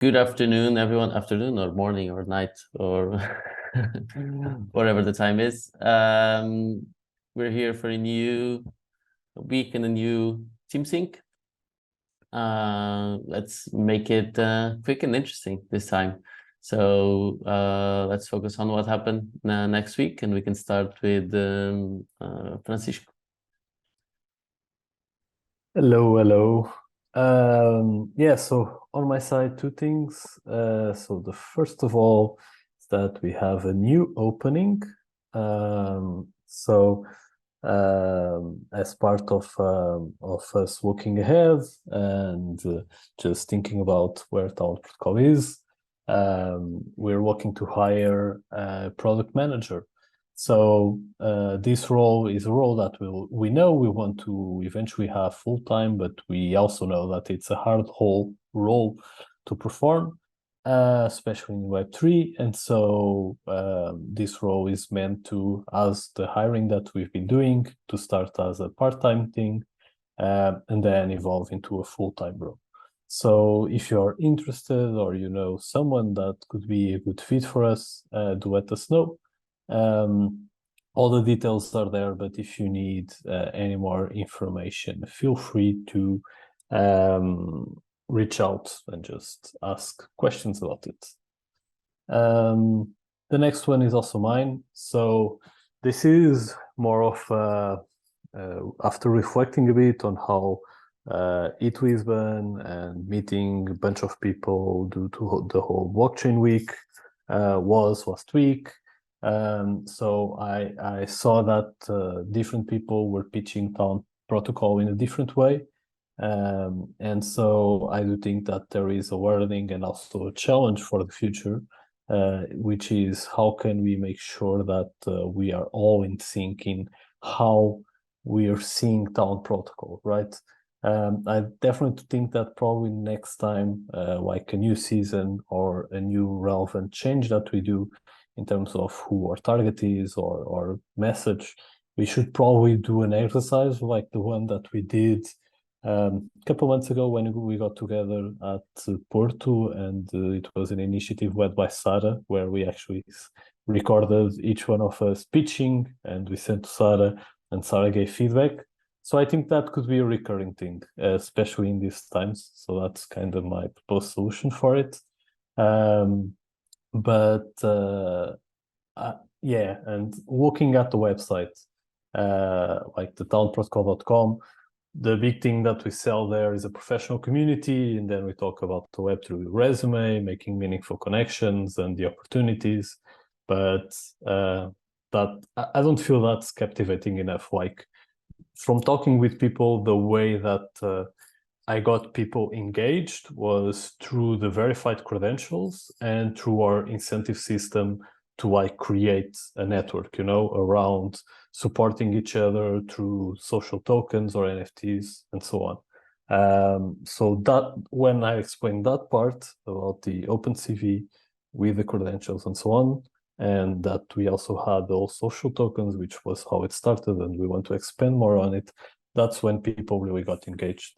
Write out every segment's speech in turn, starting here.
Good afternoon, everyone. Afternoon or morning or night or whatever the time is. We're here for a new week and a new Team Sync. Let's make it quick and interesting this time. So let's focus on what happened next week, and we can start with Francisco. Hello, hello. Yeah, so on my side, two things. So the first of all is that we have a new opening. As part of us looking ahead and just thinking about where Town.com is, we're looking to hire a product manager. So this role is a role that we know we want to eventually have full time, but we also know that it's a hard role to perform, especially in Web3. And so this role is meant to, as the hiring that we've been doing, to start as a part-time thing and then evolve into a full-time role. So if you're interested or you know someone that could be a good fit for us, do let us know. All the details are there, but if you need any more information, feel free to reach out and just ask questions about it. The next one is also mine. So this is more of after reflecting a bit on how Eat Lisbon and meeting a bunch of people due to the whole blockchain week was last week. So I saw that different people were pitching Town protocol in a different way. And so I do think that there is a learning and also a challenge for the future, which is how can we make sure that we are all in sync in how we are seeing Town protocol, right? I definitely think that probably next time, like a new season or a new relevant change that we do, in terms of who our target is or message, we should probably do an exercise like the one that we did a couple months ago when we got together at Porto, and it was an initiative led by Sarah, where we actually recorded each one of us pitching and we sent to Sarah, and Sarah gave feedback. So I think that could be a recurring thing, especially in these times. So that's kind of my proposed solution for it. Yeah, and looking at the website, like the townprotocol.com, the big thing that we sell there is a professional community, and then we talk about the Web3 resume, making meaningful connections and the opportunities. But that I don't feel that's captivating enough. Like from talking with people, the way that I got people engaged was through the verified credentials and through our incentive system to like create a network, around supporting each other through social tokens or NFTs and so on. So that when I explained that part about the OpenCV with the credentials and so on, and that we also had those social tokens, which was how it started, and we want to expand more on it, that's when people really got engaged.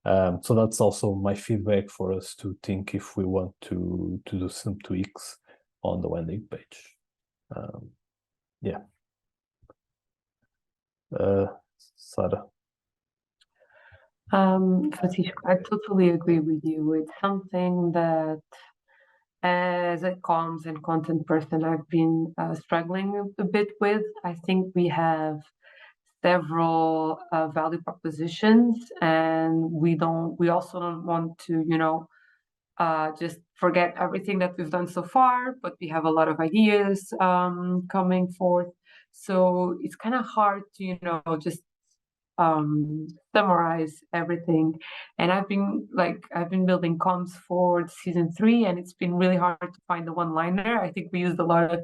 So that's also my feedback for us to think if we want to do some tweaks on the landing page. Yeah. Sarah. Francisco, I totally agree with you. It's something that, as a comms and content person, I've been struggling a bit with. I think we have several value propositions, and we also don't want to, just forget everything that we've done so far, but we have a lot of ideas coming forth. So it's kind of hard to, just summarize everything. And I've been building comms for season 3, and it's been really hard to find the one-liner. I think we used a lot of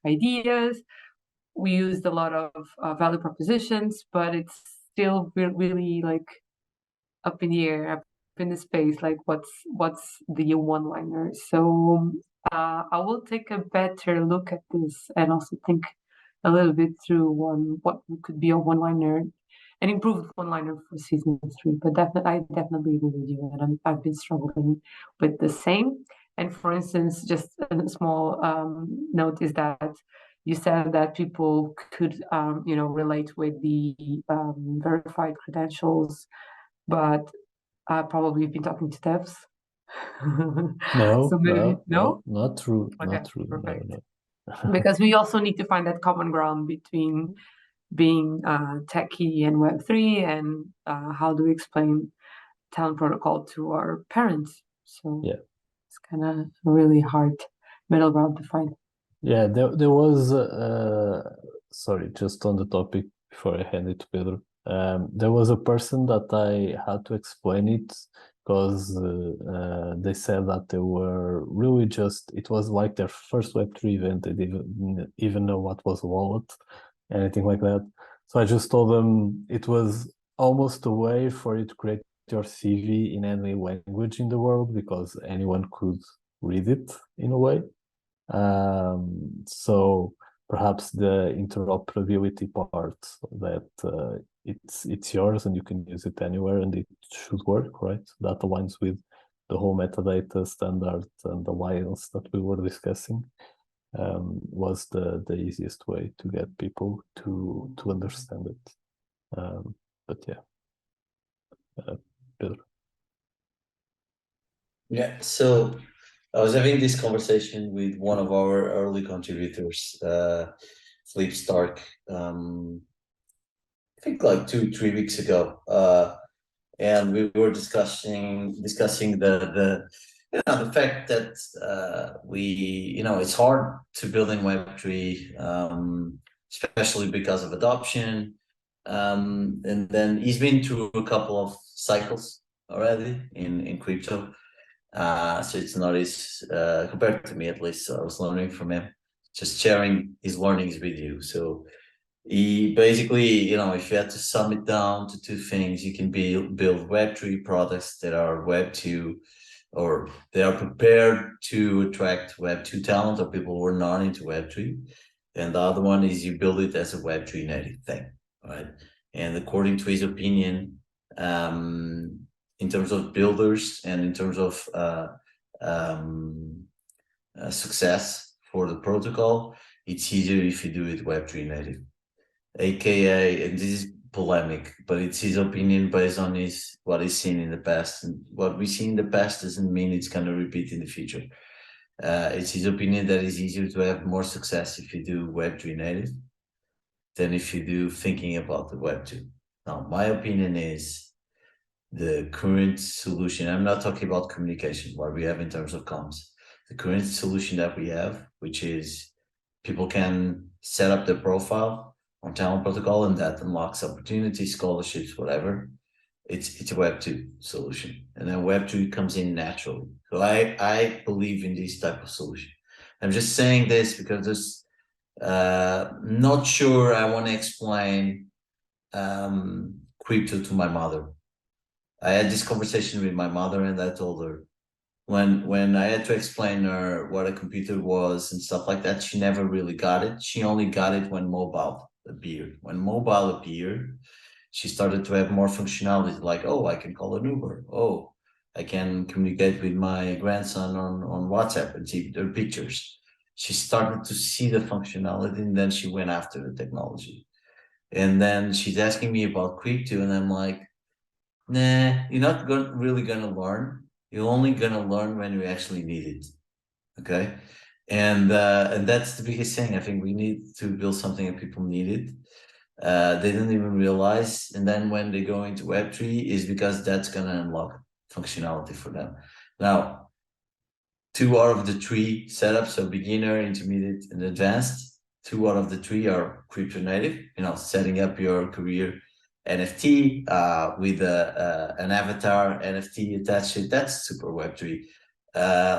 ideas, we used a lot of value propositions, but it's still really like up in the air, up in the space, like what's the one-liner. So I will take a better look at this and also think a little bit through what could be a one-liner, an improved one-liner for season 3. But I definitely agree with you, and I've been struggling with the same. And for instance, just a small note is that you said that people could, relate with the verified credentials, but probably you've been talking to devs. No, So maybe no? not true, Okay, not true. perfect. No. Because we also need to find that common ground between being techie and Web3, and how do we explain Talent Protocol to our parents. So Yeah. it's kind of a really hard middle ground to find. Yeah, there was sorry, just on the topic before I hand it to Pedro. There was a person that I had to explain it because they said that they were really just, it was like their first Web3 event. They didn't even know what was a wallet, anything like that. So I just told them it was almost a way for you to create your CV in any language in the world because anyone could read it in a way. So perhaps the interoperability part that it's yours and you can use it anywhere and it should work, right? That aligns with the whole metadata standard and alliance that we were discussing. Was the easiest way to get people to understand it. But yeah, Pedro. Yeah, so I was having this conversation with one of our early contributors, Flip Stark, I think like 2-3 weeks ago, and we were discussing the fact that it's hard to build in Web3, especially because of adoption, and then he's been through a couple of cycles already in crypto. So it's not as compared to me, at least. So I was learning from him, just sharing his learnings with you. So he basically, if you had to sum it down to two things, you can build Web3 products that are Web2, or they are prepared to attract Web2 talent or people who are not into Web3. And the other one is you build it as a Web3 native thing, right? And according to his opinion, in terms of builders and in terms of success for the protocol, it's easier if you do it Web3 native. AKA, and this is polemic, but it's his opinion based on what he's seen in the past. And what we see in the past doesn't mean it's going to repeat in the future. It's his opinion that it's easier to have more success if you do Web3 native than if you do thinking about the Web2. Now, my opinion is the current solution, I'm not talking about communication, what we have in terms of comms. The current solution that we have, which is people can set up their profile on Talent Protocol, and that unlocks opportunities, scholarships, whatever. It's a Web2 solution, and then Web2 comes in naturally. So I believe in this type of solution. I'm just saying this because there's not sure I want to explain crypto to my mother. I had this conversation with my mother, and I told her when I had to explain her what a computer was and stuff like that, she never really got it. She only got it when mobile appeared. When mobile appeared, she started to have more functionality, like, oh, I can call an Uber. Oh, I can communicate with my grandson on WhatsApp and see their pictures. She started to see the functionality, and then she went after the technology. And then she's asking me about crypto, and I'm like, nah, you're not really gonna learn. You're only gonna learn when you actually need it. Okay, and that's the biggest thing. I think we need to build something that people need it. They don't even realize, and then when they go into Web3, is because that's gonna unlock functionality for them. Now, 2 out of the 3 setups, so beginner, intermediate, and advanced. 2 out of the 3 are crypto native. Setting up your career NFT with an avatar NFT attached to it. That's super Web3.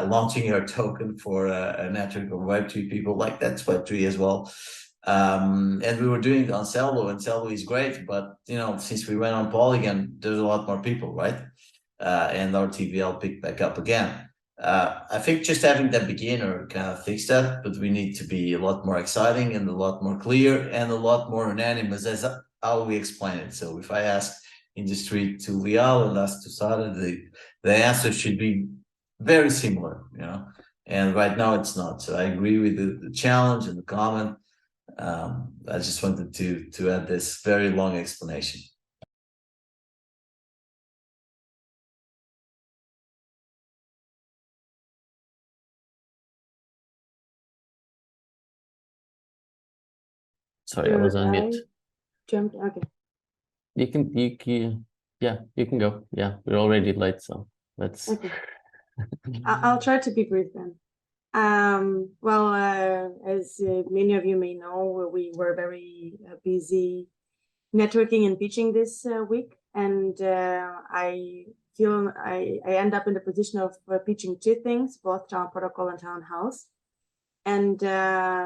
Launching your token for a network of Web3 people, like that's Web3 as well. And we were doing it on Cello, and Cello is great, but since we went on Polygon, there's a lot more people, right? And our TVL picked back up again. I think just having that beginner kind of fix that, but we need to be a lot more exciting and a lot more clear and a lot more unanimous as how we explain it. So if I ask in the street to Lial and ask to Sara, the answer should be very similar, and right now it's not. So I agree with the challenge and the comment. I just wanted to add this very long explanation. Sorry, I was on mute. Jumped. Okay. You can, yeah, you can go. Yeah, we're already late, so let's. Okay. I'll try to be brief then. Well, as many of you may know, we were very busy networking and pitching this week, and I feel I end up in the position of pitching two things, both Town Protocol and Town House. And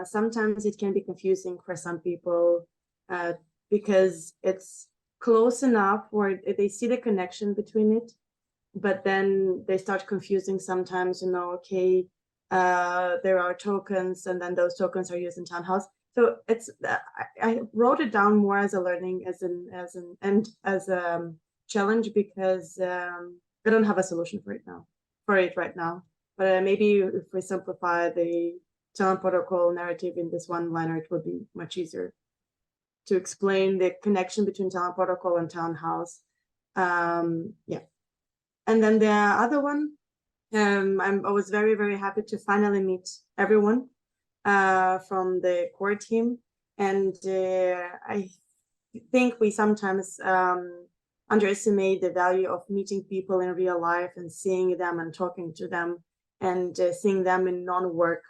sometimes it can be confusing for some people because it's close enough where they see the connection between it, but then they start confusing sometimes, okay, there are tokens and then those tokens are used in Townhouse. So it's I wrote it down more as a learning, as a challenge, because I don't have a solution for it right now. But maybe if we simplify the Town Protocol narrative in this one liner, it would be much easier to explain the connection between Town Protocol and Townhouse. Yeah. And then the other one, I was very, very happy to finally meet everyone from the core team. And I think we sometimes underestimate the value of meeting people in real life and seeing them and talking to them and seeing them in non-work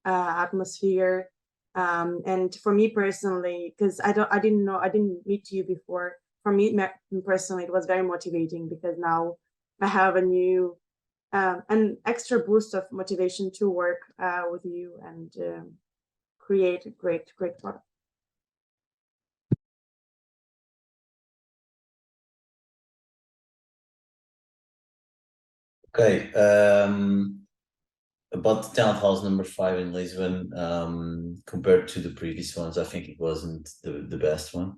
atmosphere. And for me personally, because I didn't meet you before. For me personally, it was very motivating because now I have a new, an extra boost of motivation to work with you and create a great product. Okay. About the townhouse number 5 in Lisbon, compared to the previous ones, I think it wasn't the best one.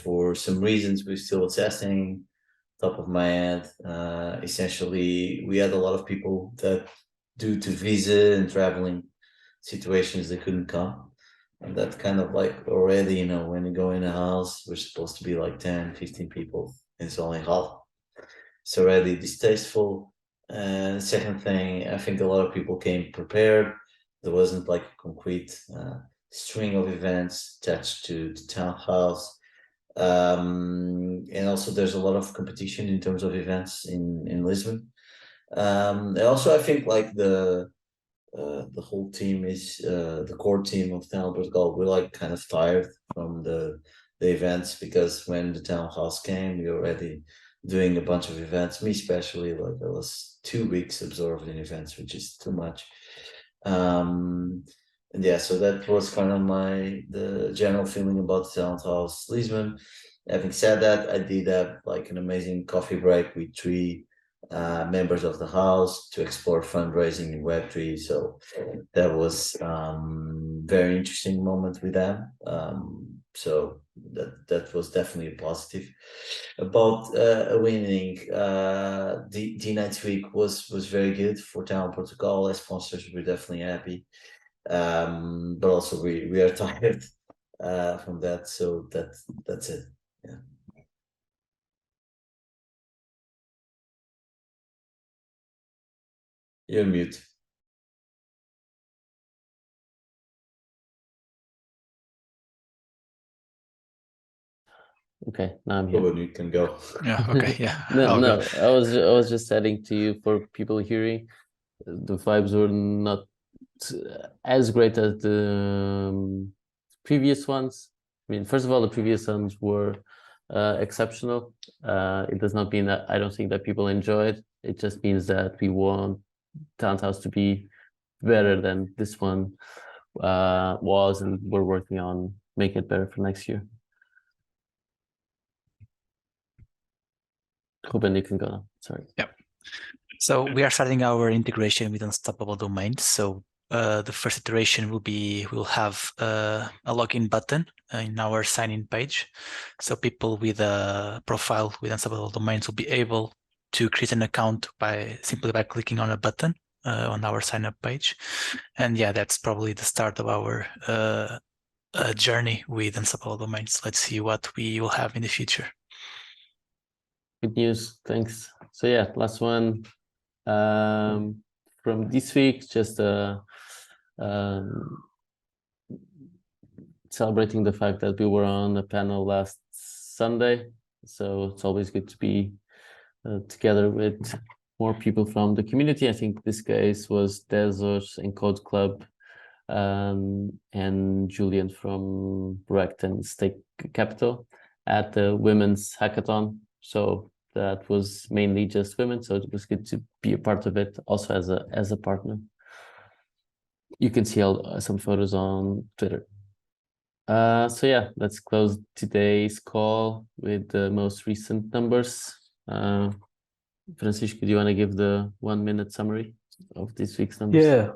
For some reasons we're still assessing. Top of my head, essentially we had a lot of people that, due to visa and traveling situations, they couldn't come, and that kind of like already, when you go in a house, we're supposed to be like 10-15 people, and it's only half. It's already distasteful. And second thing, I think a lot of people came prepared. There wasn't like a concrete string of events attached to the townhouse. And also there's a lot of competition in terms of events in Lisbon. And also I think like the whole team is the core team of Town Portugal, we're like kind of tired from the events, because when the townhouse came, we were already doing a bunch of events. Me especially, like I was 2 weeks absorbed in events, which is too much. And yeah, so that was kind of the general feeling about House Lisbon. Having said that, I did have like an amazing coffee break with 3 members of the house to explore fundraising in Web3. So that was very interesting moment with them. So that was definitely a positive. About winning, the DeNites week was very good for Town Portugal. As sponsors, we're definitely happy. But also we are tired from that. So that's it. Yeah. You're mute. Okay, now I'm here. Ruben, you can go. Yeah. Okay. Yeah. No, I was just adding to you, for people hearing, the vibes were not as great as the previous ones. I mean, first of all, the previous ones were exceptional. It does not mean that I don't think that people enjoyed. It just means that we want Townhouse to be better than this one was, and we're working on making it better for next year. Ruben, you can go now. Sorry. Yep. So we are starting our integration with Unstoppable Domains. So the first iteration will be, we'll have a login button in our sign-in page. So people with a profile with Unstoppable Domains will be able to create an account simply by clicking on a button on our sign up page. And yeah, that's probably the start of our journey with unstoppable domains. Let's see what we will have in the future. Good news. Thanks. So yeah, last one from this week, just celebrating the fact that we were on a panel last Sunday. So it's always good to be together with more people from the community. I think this case was Desos and Code Club and Julian from Rect and Stake Capital at the Women's Hackathon. So that was mainly just women. So it was good to be a part of it, also as a partner. You can see some photos on Twitter. So yeah, let's close today's call with the most recent numbers. Francisco, do you want to give the 1 minute summary of this week's numbers? Yeah.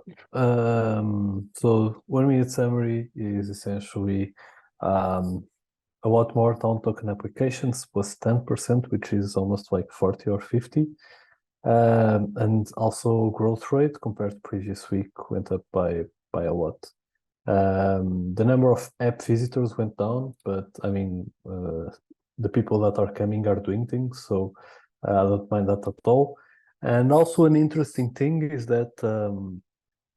So 1 minute summary is essentially a lot more Town Token applications was 10%, which is almost like 40 or 50. And also growth rate compared to previous week went up by a lot. The number of app visitors went down, but I mean, the people that are coming are doing things, so I don't mind that at all. And also an interesting thing is that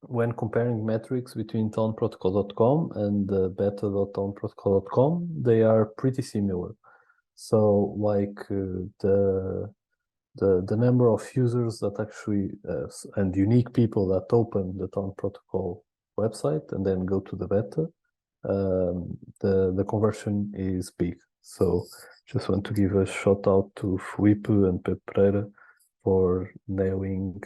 when comparing metrics between townprotocol.com and beta.townprotocol.com, they are pretty similar. So like the number of users that actually and unique people that open the Town Protocol website and then go to the beta, the conversion is big. So just want to give a shout out to Felipe and Pedro Pereira for nailing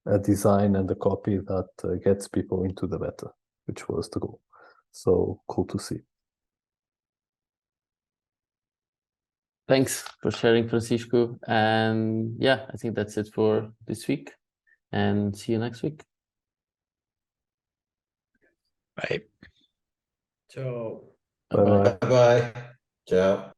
a design and a copy that gets people into the beta, which was the goal. So cool to see. Thanks for sharing, Francisco. And yeah, I think that's it for this week. And see you next week. Bye. Ciao. Bye-bye. Bye-bye. Ciao.